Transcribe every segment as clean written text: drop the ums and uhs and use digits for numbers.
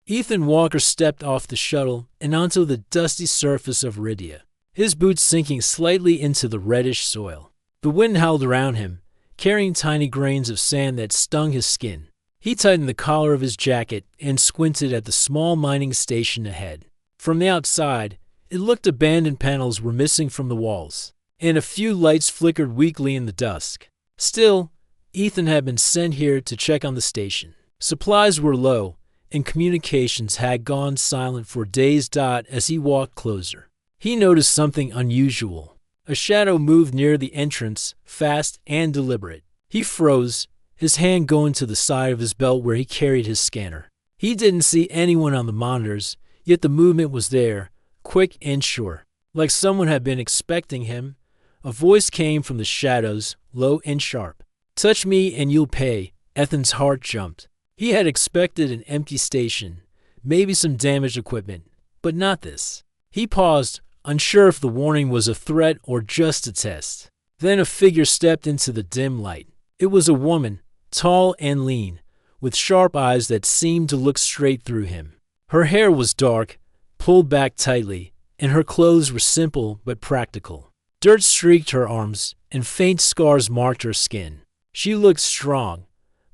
Ethan Walker stepped off the shuttle and onto the dusty surface of Rydia, his boots sinking slightly into the reddish soil. The wind howled around him, carrying tiny grains of sand that stung his skin. He tightened the collar of his jacket and squinted at the small mining station ahead. From the outside, it looked abandoned. Panels were missing from the walls, and a few lights flickered weakly in the dusk. Still, Ethan had been sent here to check on the station. Supplies were low, and communications had gone silent for days. As he walked closer, he noticed something unusual. A shadow moved near the entrance, fast and deliberate. He froze, his hand going to the side of his belt where he carried his scanner. He didn't see anyone on the monitors, yet the movement was there, quick and sure. Like someone had been expecting him, a voice came from the shadows, low and sharp. "Touch me and you'll pay." Ethan's heart jumped. He had expected an empty station, maybe some damaged equipment, but not this. He paused, unsure if the warning was a threat or just a test. Then a figure stepped into the dim light. It was a woman, tall and lean, with sharp eyes that seemed to look straight through him. Her hair was dark, pulled back tightly, and her clothes were simple but practical. Dirt streaked her arms, and faint scars marked her skin. She looked strong,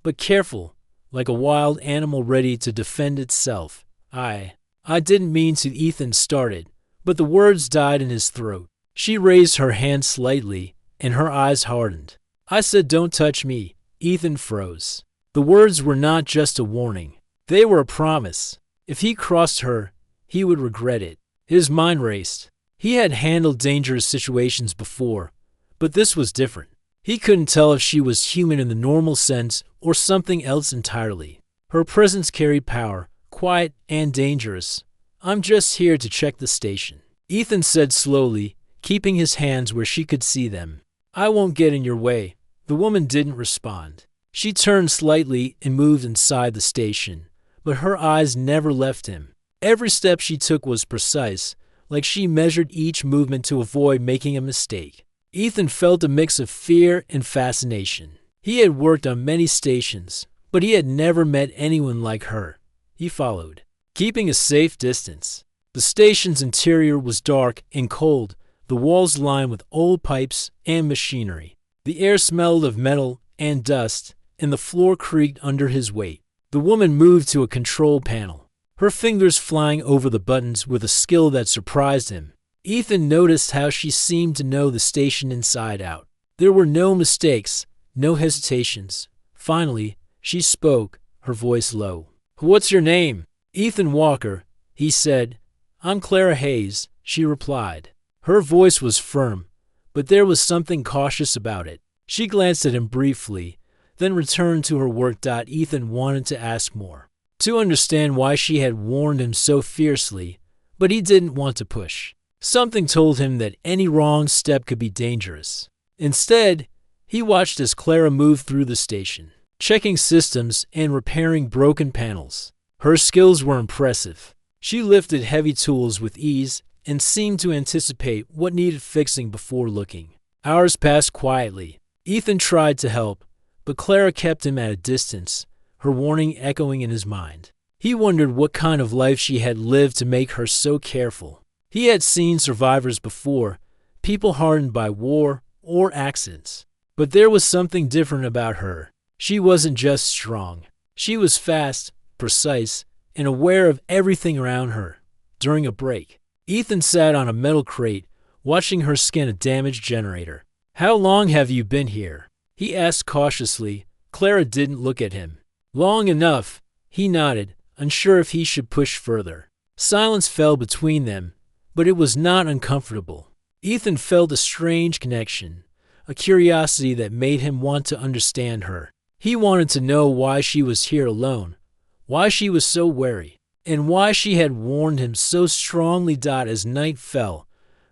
but careful, like a wild animal ready to defend itself. I didn't mean to," Ethan started, but the words died in his throat. She raised her hand slightly, and her eyes hardened. "I said don't touch me." Ethan froze. The words were not just a warning. They were a promise. If he crossed her, he would regret it. His mind raced. He had handled dangerous situations before, but this was different. He couldn't tell if she was human in the normal sense or something else entirely. Her presence carried power, quiet and dangerous. "I'm just here to check the station," Ethan said slowly, keeping his hands where she could see them. "I won't get in your way." The woman didn't respond. She turned slightly and moved inside the station, but her eyes never left him. Every step she took was precise, like she measured each movement to avoid making a mistake. Ethan felt a mix of fear and fascination. He had worked on many stations, but he had never met anyone like her. He followed, keeping a safe distance. The station's interior was dark and cold, the walls lined with old pipes and machinery. The air smelled of metal and dust, and the floor creaked under his weight. The woman moved to a control panel, her fingers flying over the buttons with a skill that surprised him. Ethan noticed how she seemed to know the station inside out. There were no mistakes, no hesitations. Finally, she spoke, her voice low. "What's your name?" "Ethan Walker," he said. "I'm Clara Hayes," she replied. Her voice was firm, but there was something cautious about it. She glanced at him briefly, then returned to her work. Ethan wanted to ask more, to understand why she had warned him so fiercely, but he didn't want to push. Something told him that any wrong step could be dangerous. Instead, he watched as Clara moved through the station, checking systems and repairing broken panels. Her skills were impressive. She lifted heavy tools with ease and seemed to anticipate what needed fixing before looking. Hours passed quietly. Ethan tried to help, but Clara kept him at a distance, her warning echoing in his mind. He wondered what kind of life she had lived to make her so careful. He had seen survivors before, people hardened by war or accidents. But there was something different about her. She wasn't just strong. She was fast, precise, and aware of everything around her. During a break, Ethan sat on a metal crate, watching her scan a damaged generator. "How long have you been here?" he asked cautiously. Clara didn't look at him. "Long enough," he nodded, unsure if he should push further. Silence fell between them, but it was not uncomfortable. Ethan felt a strange connection, a curiosity that made him want to understand her. He wanted to know why she was here alone, why she was so wary, and why she had warned him so strongly. As night fell,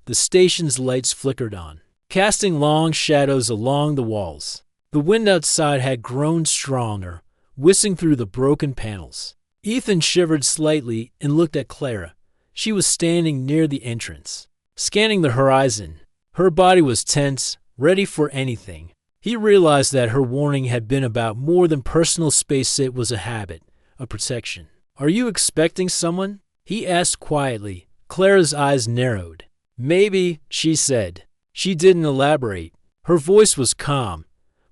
the station's lights flickered on, casting long shadows along the walls. The wind outside had grown stronger, whistling through the broken panels. Ethan shivered slightly and looked at Clara. She was standing near the entrance, scanning the horizon. Her body was tense, ready for anything. He realized that her warning had been about more than personal space. It was a habit, a protection. "Are you expecting someone?" he asked quietly. Clara's eyes narrowed. "Maybe," she said. She didn't elaborate. Her voice was calm,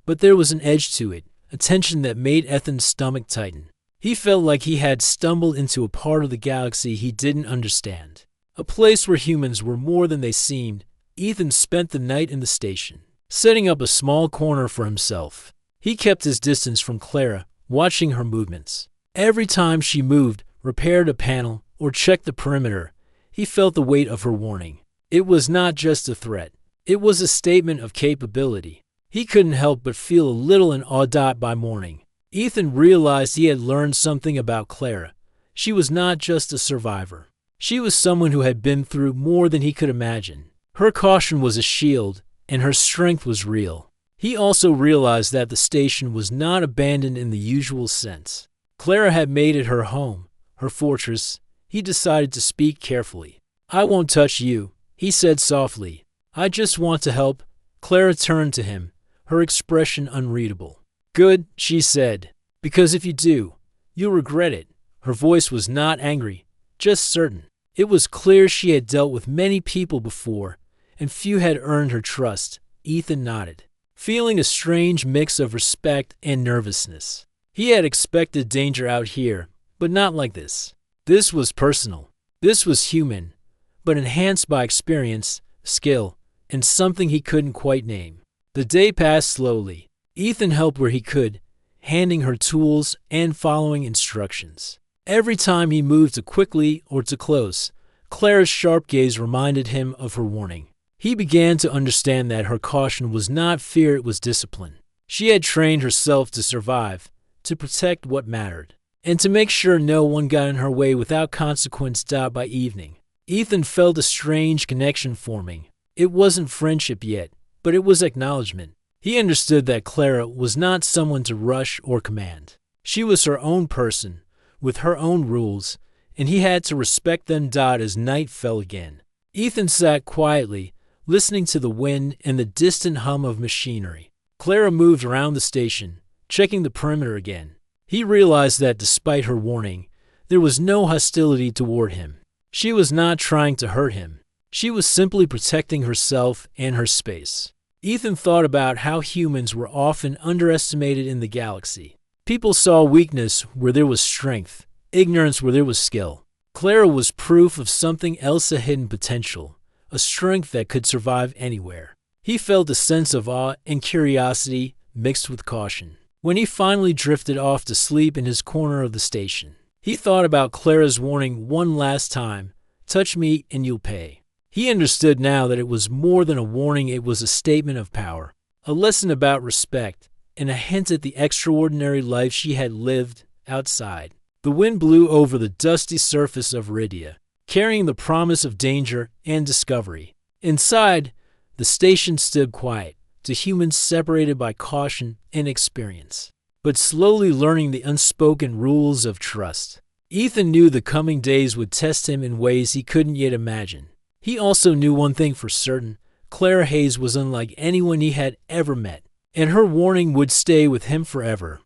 but there was an edge to it, a tension that made Ethan's stomach tighten. He felt like he had stumbled into a part of the galaxy he didn't understand, a place where humans were more than they seemed. Ethan spent the night in the station, setting up a small corner for himself. He kept his distance from Clara, watching her movements. Every time she moved, repaired a panel, or checked the perimeter, he felt the weight of her warning. It was not just a threat. It was a statement of capability. He couldn't help but feel a little awed by morning. Ethan realized he had learned something about Clara. She was not just a survivor. She was someone who had been through more than he could imagine. Her caution was a shield, and her strength was real. He also realized that the station was not abandoned in the usual sense. Clara had made it her home, her fortress. He decided to speak carefully. "I won't touch you," he said softly. "I just want to help." Clara turned to him, her expression unreadable. "Good," she said, "because if you do, you'll regret it." Her voice was not angry, just certain. It was clear she had dealt with many people before, and few had earned her trust. Ethan nodded, feeling a strange mix of respect and nervousness. He had expected danger out here, but not like this. This was personal. This was human, but enhanced by experience, skill, and something he couldn't quite name. The day passed slowly. Ethan helped where he could, handing her tools and following instructions. Every time he moved too quickly or too close, Clara's sharp gaze reminded him of her warning. He began to understand that her caution was not fear, it was discipline. She had trained herself to survive, to protect what mattered, and to make sure no one got in her way without consequence. By evening, Ethan felt a strange connection forming. It wasn't friendship yet, but it was acknowledgement. He understood that Clara was not someone to rush or command. She was her own person, with her own rules, and he had to respect them. As night fell again, Ethan sat quietly, listening to the wind and the distant hum of machinery. Clara moved around the station, checking the perimeter again. He realized that despite her warning, there was no hostility toward him. She was not trying to hurt him. She was simply protecting herself and her space. Ethan thought about how humans were often underestimated in the galaxy. People saw weakness where there was strength, ignorance where there was skill. Clara was proof of something else, a hidden potential, a strength that could survive anywhere. He felt a sense of awe and curiosity mixed with caution. When he finally drifted off to sleep in his corner of the station, he thought about Clara's warning one last time, "Touch me and you'll pay." He understood now that it was more than a warning, it was a statement of power, a lesson about respect, and a hint at the extraordinary life she had lived outside. The wind blew over the dusty surface of Iridia, carrying the promise of danger and discovery. Inside, the station stood quiet, to humans separated by caution and experience, but slowly learning the unspoken rules of trust. Ethan knew the coming days would test him in ways he couldn't yet imagine. He also knew one thing for certain: Clara Hayes was unlike anyone he had ever met, and her warning would stay with him forever.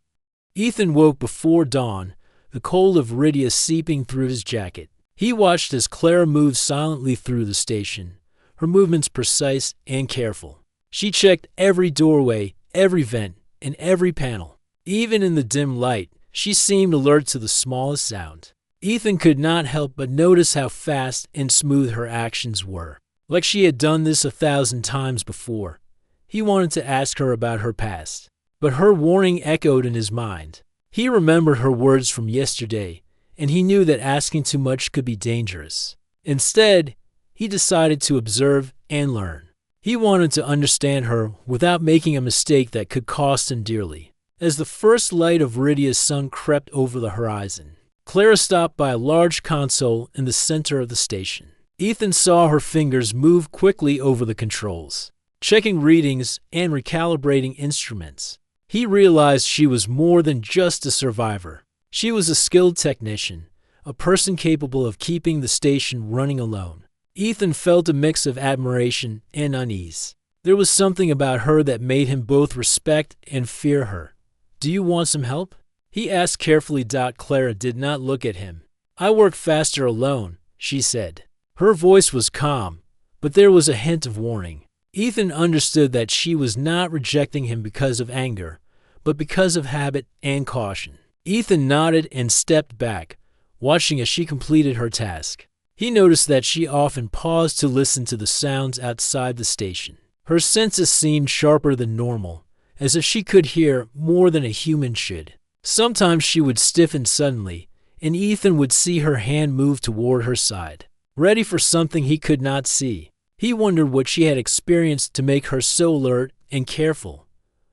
Ethan woke before dawn, the cold of Iridia seeping through his jacket. He watched as Clara moved silently through the station, her movements precise and careful. She checked every doorway, every vent, and every panel. Even in the dim light, she seemed alert to the smallest sound. Ethan could not help but notice how fast and smooth her actions were, like she had done this 1,000 times before. He wanted to ask her about her past, but her warning echoed in his mind. He remembered her words from yesterday, and he knew that asking too much could be dangerous. Instead, he decided to observe and learn. He wanted to understand her without making a mistake that could cost him dearly. As the first light of Iridia's sun crept over the horizon, Clara stopped by a large console in the center of the station. Ethan saw her fingers move quickly over the controls, checking readings and recalibrating instruments. He realized she was more than just a survivor. She was a skilled technician, a person capable of keeping the station running alone. Ethan felt a mix of admiration and unease. There was something about her that made him both respect and fear her. "Do you want some help?" He asked carefully. Clara did not look at him. I work faster alone, she said. Her voice was calm, but there was a hint of warning. Ethan understood that she was not rejecting him because of anger, but because of habit and caution. Ethan nodded and stepped back, watching as she completed her task. He noticed that she often paused to listen to the sounds outside the station. Her senses seemed sharper than normal, as if she could hear more than a human should. Sometimes she would stiffen suddenly, and Ethan would see her hand move toward her side, ready for something he could not see. He wondered what she had experienced to make her so alert and careful.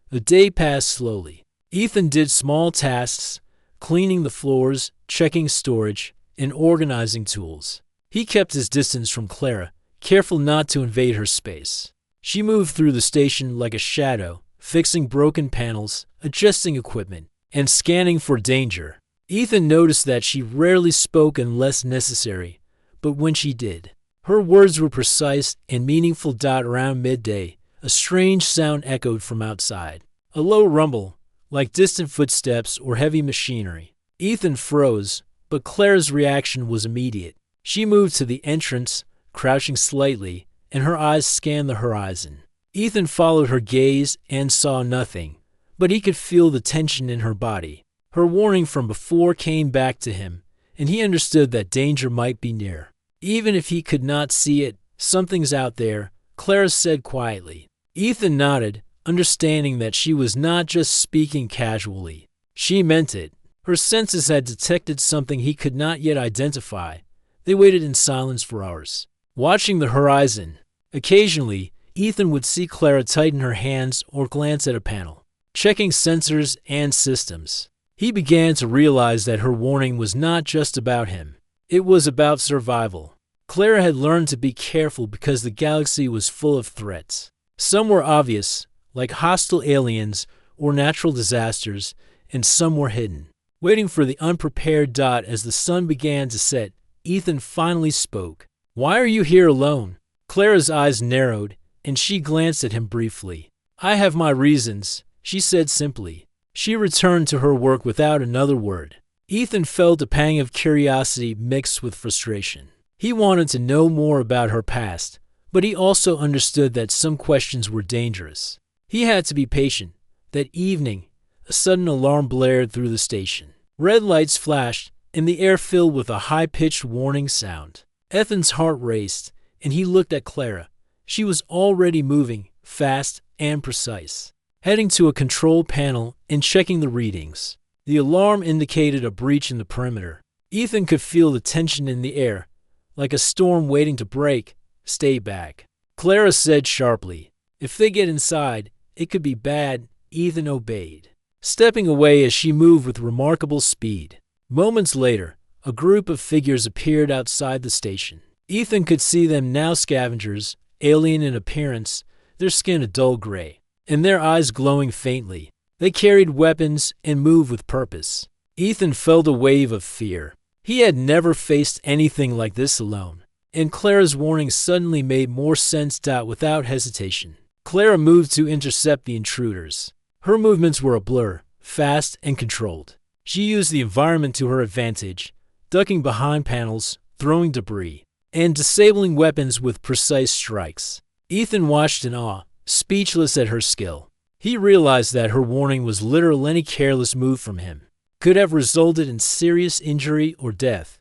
The day passed slowly. Ethan did small tasks, cleaning the floors, checking storage, and organizing tools. He kept his distance from Clara, careful not to invade her space. She moved through the station like a shadow, fixing broken panels, adjusting equipment, and scanning for danger. Ethan noticed that she rarely spoke unless necessary, but when she did, her words were precise and meaningful. Around midday, a strange sound echoed from outside. A low rumble, like distant footsteps or heavy machinery. Ethan froze, but Clara's reaction was immediate. She moved to the entrance, crouching slightly, and her eyes scanned the horizon. Ethan followed her gaze and saw nothing, but he could feel the tension in her body. Her warning from before came back to him, and he understood that danger might be near. Even if he could not see it, something's out there, Clara said quietly. Ethan nodded, understanding that she was not just speaking casually. She meant it. Her senses had detected something he could not yet identify. They waited in silence for hours, watching the horizon. Occasionally, Ethan would see Clara tighten her hands or glance at a panel, checking sensors and systems. He began to realize that her warning was not just about him. It was about survival. Clara had learned to be careful because the galaxy was full of threats. Some were obvious, like hostile aliens or natural disasters, and some were hidden, waiting for the unprepared. As the sun began to set, Ethan finally spoke. "Why are you here alone?" Clara's eyes narrowed, and she glanced at him briefly. "I have my reasons," she said simply. She returned to her work without another word. Ethan felt a pang of curiosity mixed with frustration. He wanted to know more about her past, but he also understood that some questions were dangerous. He had to be patient. That evening, a sudden alarm blared through the station. Red lights flashed, and the air filled with a high-pitched warning sound. Ethan's heart raced, and he looked at Clara. She was already moving, fast and precise, heading to a control panel and checking the readings. The alarm indicated a breach in the perimeter. Ethan could feel the tension in the air, like a storm waiting to break. "Stay back," Clara said sharply. "If they get inside, it could be bad." Ethan obeyed, stepping away as she moved with remarkable speed. Moments later, a group of figures appeared outside the station. Ethan could see them now, scavengers, alien in appearance, their skin a dull gray, and their eyes glowing faintly. They carried weapons and moved with purpose. Ethan felt a wave of fear. He had never faced anything like this alone, and Clara's warning suddenly made more sense. Without hesitation, Clara moved to intercept the intruders. Her movements were a blur, fast and controlled. She used the environment to her advantage, ducking behind panels, throwing debris, and disabling weapons with precise strikes. Ethan watched in awe, speechless at her skill. He realized that her warning was literal. Any careless move from him could have resulted in serious injury or death.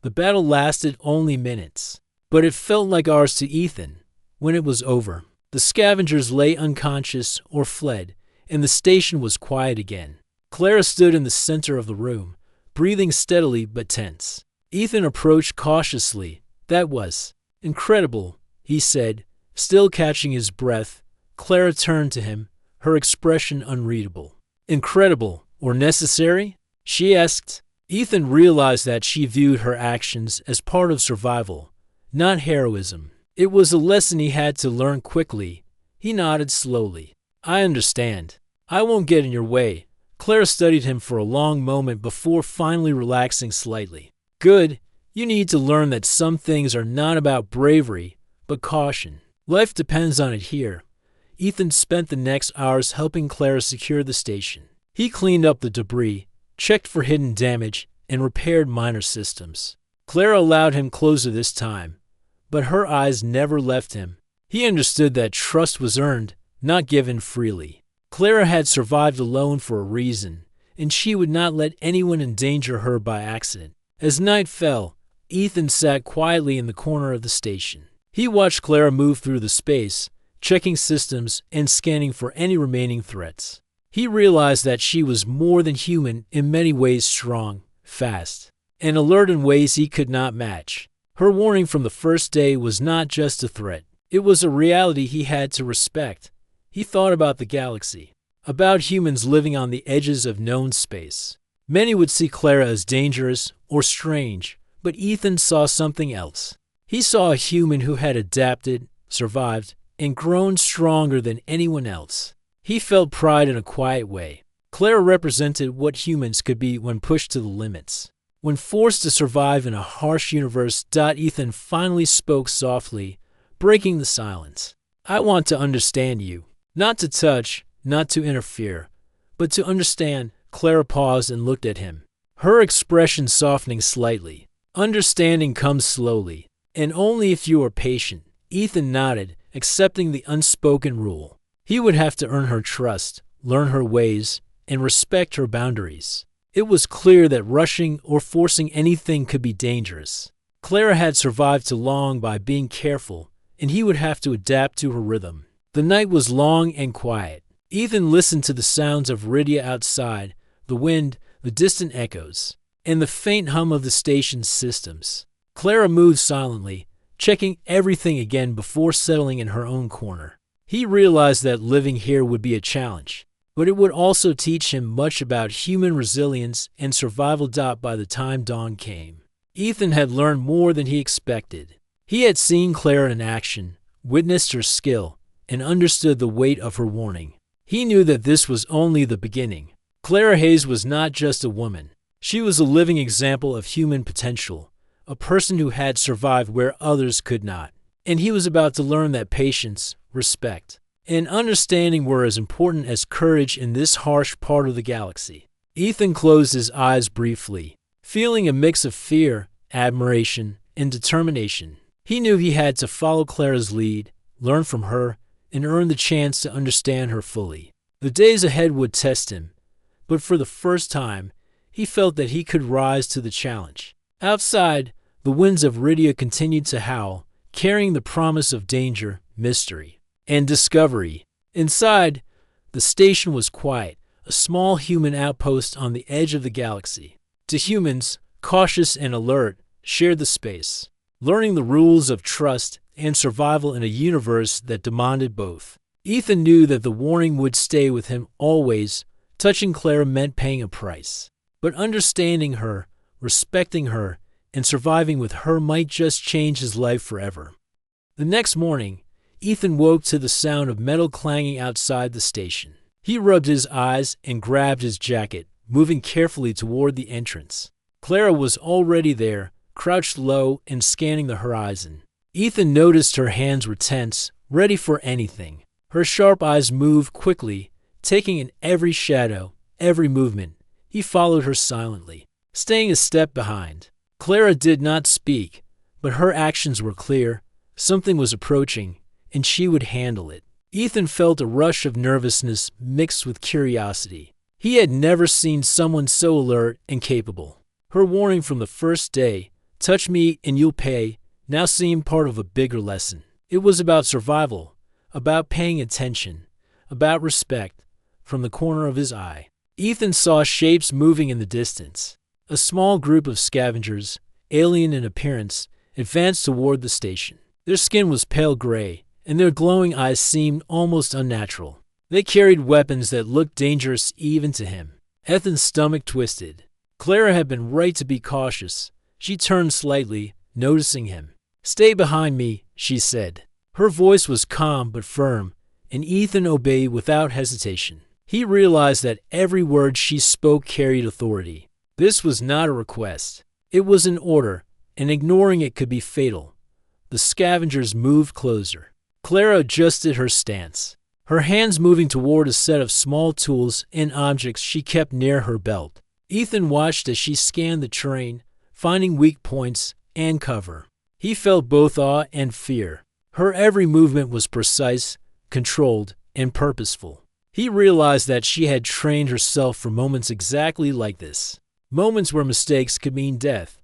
The battle lasted only minutes, but it felt like hours to Ethan. When it was over, the scavengers lay unconscious or fled, and the station was quiet again. Clara stood in the center of the room, breathing steadily but tense. Ethan approached cautiously. "That was incredible," he said, still catching his breath. Clara turned to him, her expression unreadable. "Incredible or necessary?" she asked. Ethan realized that she viewed her actions as part of survival, not heroism. It was a lesson he had to learn quickly. He nodded slowly. "I understand. I won't get in your way." Clara studied him for a long moment before finally relaxing slightly. "Good. You need to learn that some things are not about bravery, but caution. Life depends on it here." Ethan spent the next hours helping Clara secure the station. He cleaned up the debris, checked for hidden damage, and repaired minor systems. Clara allowed him closer this time, but her eyes never left him. He understood that trust was earned, not given freely. Clara had survived alone for a reason, and she would not let anyone endanger her by accident. As night fell, Ethan sat quietly in the corner of the station. He watched Clara move through the space, checking systems and scanning for any remaining threats. He realized that she was more than human, in many ways strong, fast, and alert in ways he could not match. Her warning from the first day was not just a threat. It was a reality he had to respect. He thought about the galaxy, about humans living on the edges of known space. Many would see Clara as dangerous or strange, but Ethan saw something else. He saw a human who had adapted, survived, and grown stronger than anyone else. He felt pride in a quiet way. Clara represented what humans could be when pushed to the limits. When forced to survive in a harsh universe, Ethan finally spoke softly, breaking the silence. "I want to understand you. Not to touch, not to interfere, but to understand." Clara paused and looked at him, her expression softening slightly. "Understanding comes slowly, and only if you are patient." Ethan nodded, accepting the unspoken rule. He would have to earn her trust, learn her ways, and respect her boundaries. It was clear that rushing or forcing anything could be dangerous. Clara had survived too long by being careful, and he would have to adapt to her rhythm. The night was long and quiet. Ethan listened to the sounds of Rydia outside, the wind, the distant echoes, and the faint hum of the station's systems. Clara moved silently, checking everything again before settling in her own corner. He realized that living here would be a challenge, but it would also teach him much about human resilience and survival. By the time dawn came, Ethan had learned more than he expected. He had seen Clara in action, witnessed her skill, and understood the weight of her warning. He knew that this was only the beginning. Clara Hayes was not just a woman. She was a living example of human potential, a person who had survived where others could not. And he was about to learn that patience, respect, and understanding were as important as courage in this harsh part of the galaxy. Ethan closed his eyes briefly, feeling a mix of fear, admiration, and determination. He knew he had to follow Clara's lead, learn from her, and earn the chance to understand her fully. The days ahead would test him, but for the first time, he felt that he could rise to the challenge. Outside, the winds of Rydia continued to howl, carrying the promise of danger, mystery, and discovery. Inside, the station was quiet, a small human outpost on the edge of the galaxy. The humans, cautious and alert, shared the space, learning the rules of trust and survival in a universe that demanded both. Ethan knew that the warning would stay with him always. Touching Clara meant paying a price, but understanding her, respecting her, and surviving with her might just change his life forever. The next morning, Ethan woke to the sound of metal clanging outside the station. He rubbed his eyes and grabbed his jacket, moving carefully toward the entrance. Clara was already there, crouched low and scanning the horizon. Ethan noticed her hands were tense, ready for anything. Her sharp eyes moved quickly, taking in every shadow, every movement. He followed her silently, staying a step behind. Clara did not speak, but her actions were clear. Something was approaching, and she would handle it. Ethan felt a rush of nervousness mixed with curiosity. He had never seen someone so alert and capable. Her warning from the first day, "Touch me and you'll pay," now seemed part of a bigger lesson. It was about survival, about paying attention, about respect. From the corner of his eye, Ethan saw shapes moving in the distance. A small group of scavengers, alien in appearance, advanced toward the station. Their skin was pale gray, and their glowing eyes seemed almost unnatural. They carried weapons that looked dangerous even to him. Ethan's stomach twisted. Clara had been right to be cautious. She turned slightly, noticing him. "Stay behind me," she said. Her voice was calm but firm, and Ethan obeyed without hesitation. He realized that every word she spoke carried authority. This was not a request. It was an order, and ignoring it could be fatal. The scavengers moved closer. Clara adjusted her stance, her hands moving toward a set of small tools and objects she kept near her belt. Ethan watched as she scanned the terrain, finding weak points and cover. He felt both awe and fear. Her every movement was precise, controlled, and purposeful. He realized that she had trained herself for moments exactly like this. Moments where mistakes could mean death.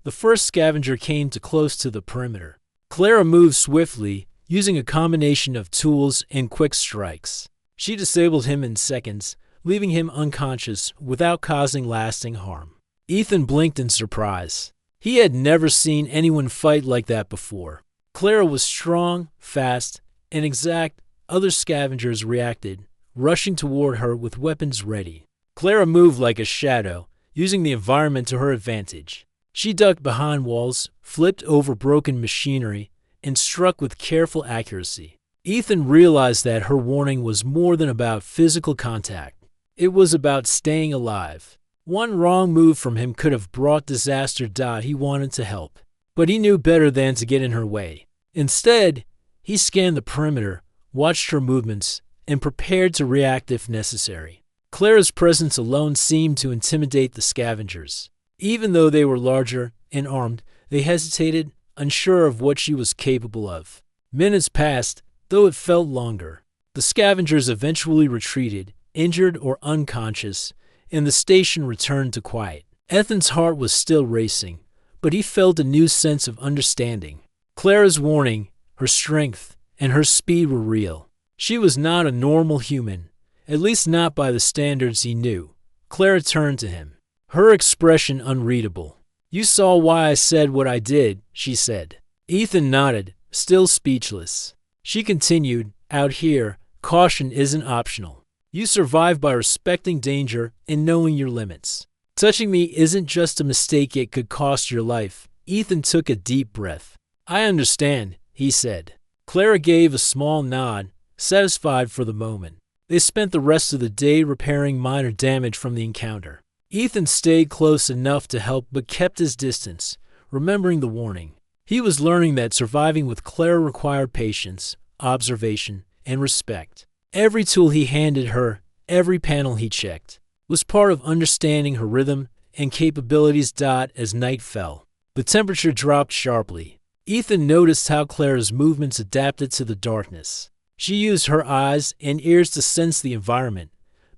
The first scavenger came too close to the perimeter. Clara moved swiftly, using a combination of tools and quick strikes. She disabled him in seconds, leaving him unconscious without causing lasting harm. Ethan blinked in surprise. He had never seen anyone fight like that before. Clara was strong, fast, and exact. Other scavengers reacted, rushing toward her with weapons ready. Clara moved like a shadow, using the environment to her advantage. She ducked behind walls, flipped over broken machinery, and struck with careful accuracy. Ethan realized that her warning was more than about physical contact. It was about staying alive. One wrong move from him could have brought disaster. He wanted to help, but he knew better than to get in her way. Instead, he scanned the perimeter, watched her movements, and prepared to react if necessary. Clara's presence alone seemed to intimidate the scavengers. Even though they were larger and armed, they hesitated, unsure of what she was capable of. Minutes passed, though it felt longer. The scavengers eventually retreated, injured or unconscious, and the station returned to quiet. Ethan's heart was still racing, but he felt a new sense of understanding. Clara's warning, her strength, and her speed were real. She was not a normal human, at least not by the standards he knew. Clara turned to him, her expression unreadable. "You saw why I said what I did," she said. Ethan nodded, still speechless. She continued, "Out here, caution isn't optional. You survive by respecting danger and knowing your limits. Touching me isn't just a mistake, it could cost your life." Ethan took a deep breath. "I understand," he said. Clara gave a small nod, satisfied for the moment. They spent the rest of the day repairing minor damage from the encounter. Ethan stayed close enough to help but kept his distance, remembering the warning. He was learning that surviving with Clara required patience, observation, and respect. Every tool he handed her, every panel he checked, was part of understanding her rhythm and capabilities. As night fell, the temperature dropped sharply. Ethan noticed how Clara's movements adapted to the darkness. She used her eyes and ears to sense the environment,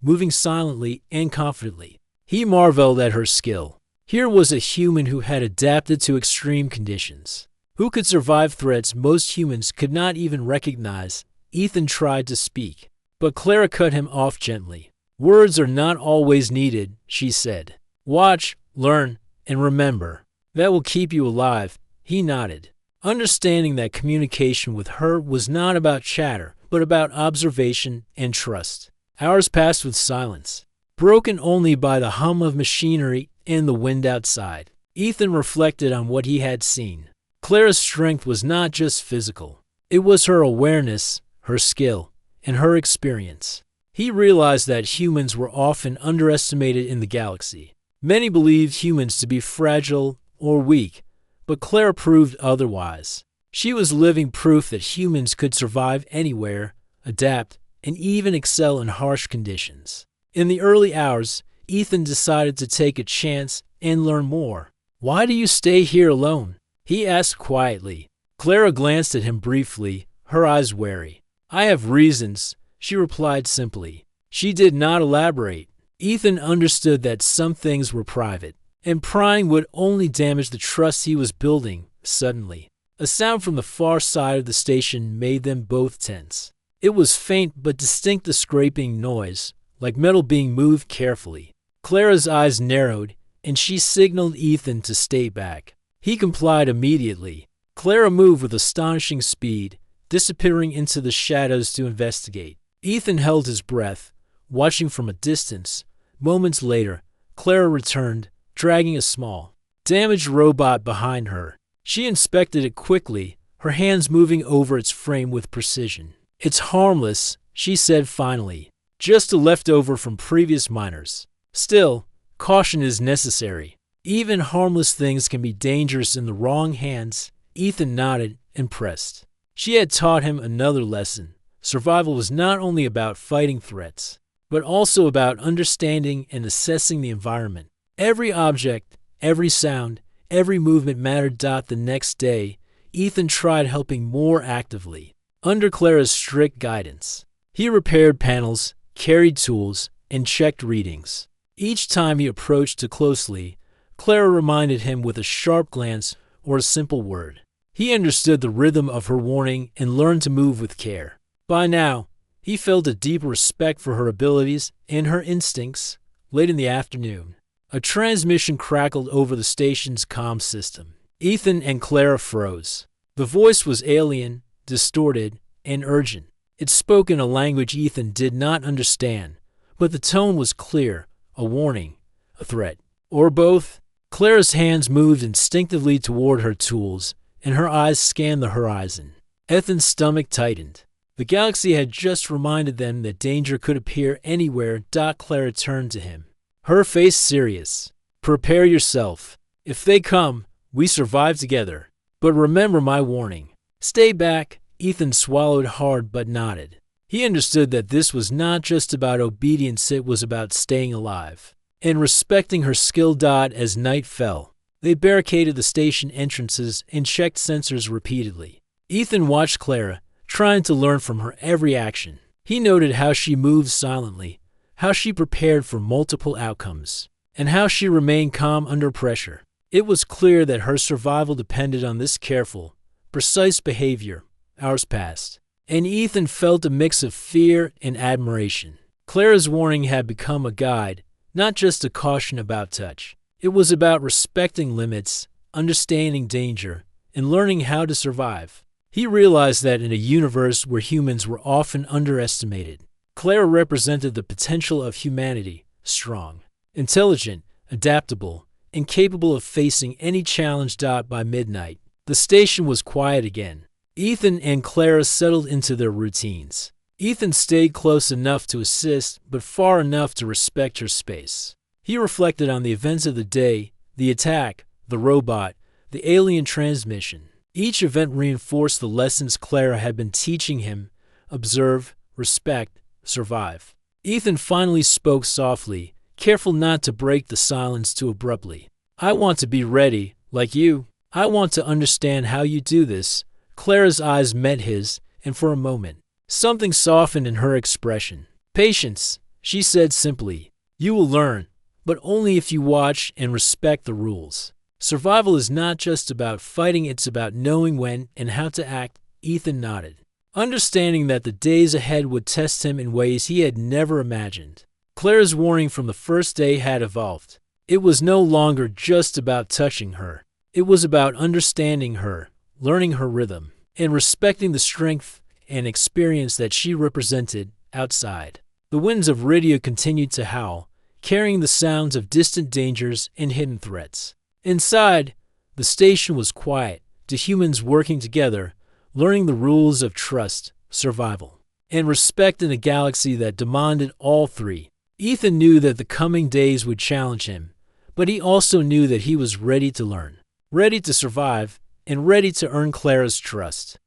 moving silently and confidently. He marveled at her skill. Here was a human who had adapted to extreme conditions, who could survive threats most humans could not even recognize. Ethan tried to speak, but Clara cut him off gently. "Words are not always needed," she said. "Watch, learn, and remember. That will keep you alive." He nodded, understanding that communication with her was not about chatter, but about observation and trust. Hours passed with silence, broken only by the hum of machinery and the wind outside. Ethan reflected on what he had seen. Clara's strength was not just physical. It was her awareness, her skill, and her experience. He realized that humans were often underestimated in the galaxy. Many believed humans to be fragile or weak, but Clara proved otherwise. She was living proof that humans could survive anywhere, adapt, and even excel in harsh conditions. In the early hours, Ethan decided to take a chance and learn more. "Why do you stay here alone?" he asked quietly. Clara glanced at him briefly, her eyes wary. "I have reasons," she replied simply. She did not elaborate. Ethan understood that some things were private, and prying would only damage the trust he was building. Suddenly, a sound from the far side of the station made them both tense. It was faint but distinct, a scraping noise, like metal being moved carefully. Clara's eyes narrowed, and she signaled Ethan to stay back. He complied immediately. Clara moved with astonishing speed, disappearing into the shadows to investigate. Ethan held his breath, watching from a distance. Moments later, Clara returned, dragging a small, damaged robot behind her. She inspected it quickly, her hands moving over its frame with precision. "It's harmless," she said finally. "Just a leftover from previous miners. Still, caution is necessary. Even harmless things can be dangerous in the wrong hands." Ethan nodded, impressed. She had taught him another lesson. Survival was not only about fighting threats. but also about understanding and assessing the environment. Every object, every sound, every movement mattered. The next day, Ethan tried helping more actively. Under Clara's strict guidance, he repaired panels, carried tools, and checked readings. Each time he approached too closely, Clara reminded him with a sharp glance or a simple word. He understood the rhythm of her warning and learned to move with care. By now, he felt a deep respect for her abilities and her instincts. Late in the afternoon, a transmission crackled over the station's comm system. Ethan and Clara froze. The voice was alien, distorted, and urgent. It spoke in a language Ethan did not understand, but the tone was clear, a warning, a threat, or both. Clara's hands moved instinctively toward her tools, and her eyes scanned the horizon. Ethan's stomach tightened. The galaxy had just reminded them that danger could appear anywhere. Clara turned to him, her face serious. Prepare yourself. If they come, we survive together. But remember my warning. Stay back. Ethan swallowed hard but nodded. He understood that this was not just about obedience, it was about staying alive and respecting her skill. As night fell, they barricaded the station entrances and checked sensors repeatedly. Ethan watched Clara, trying to learn from her every action. He noted how she moved silently, how she prepared for multiple outcomes, and how she remained calm under pressure. It was clear that her survival depended on this careful, precise behavior. Hours passed, and Ethan felt a mix of fear and admiration. Clara's warning had become a guide, not just a caution about touch. It was about respecting limits, understanding danger, and learning how to survive. He realized that in a universe where humans were often underestimated, Clara represented the potential of humanity, strong, intelligent, adaptable, and capable of facing any challenge. By midnight, the station was quiet again. Ethan and Clara settled into their routines. Ethan stayed close enough to assist, but far enough to respect her space. He reflected on the events of the day, the attack, the robot, the alien transmission. Each event reinforced the lessons Clara had been teaching him: observe, respect, survive. Ethan finally spoke softly, careful not to break the silence too abruptly. I want to be ready, like you. I want to understand how you do this. Clara's eyes met his, and for a moment, something softened in her expression. Patience, she said simply. You will learn, but only if you watch and respect the rules. Survival is not just about fighting, it's about knowing when and how to act. Ethan nodded, understanding that the days ahead would test him in ways he had never imagined. Clara's warning from the first day had evolved. It was no longer just about touching her. It was about understanding her, learning her rhythm, and respecting the strength and experience that she represented outside. The winds of Rydia continued to howl, carrying the sounds of distant dangers and hidden threats. Inside, the station was quiet, to humans working together, learning the rules of trust, survival, and respect in a galaxy that demanded all three. Ethan knew that the coming days would challenge him, but he also knew that he was ready to learn, ready to survive, and ready to earn Clara's trust.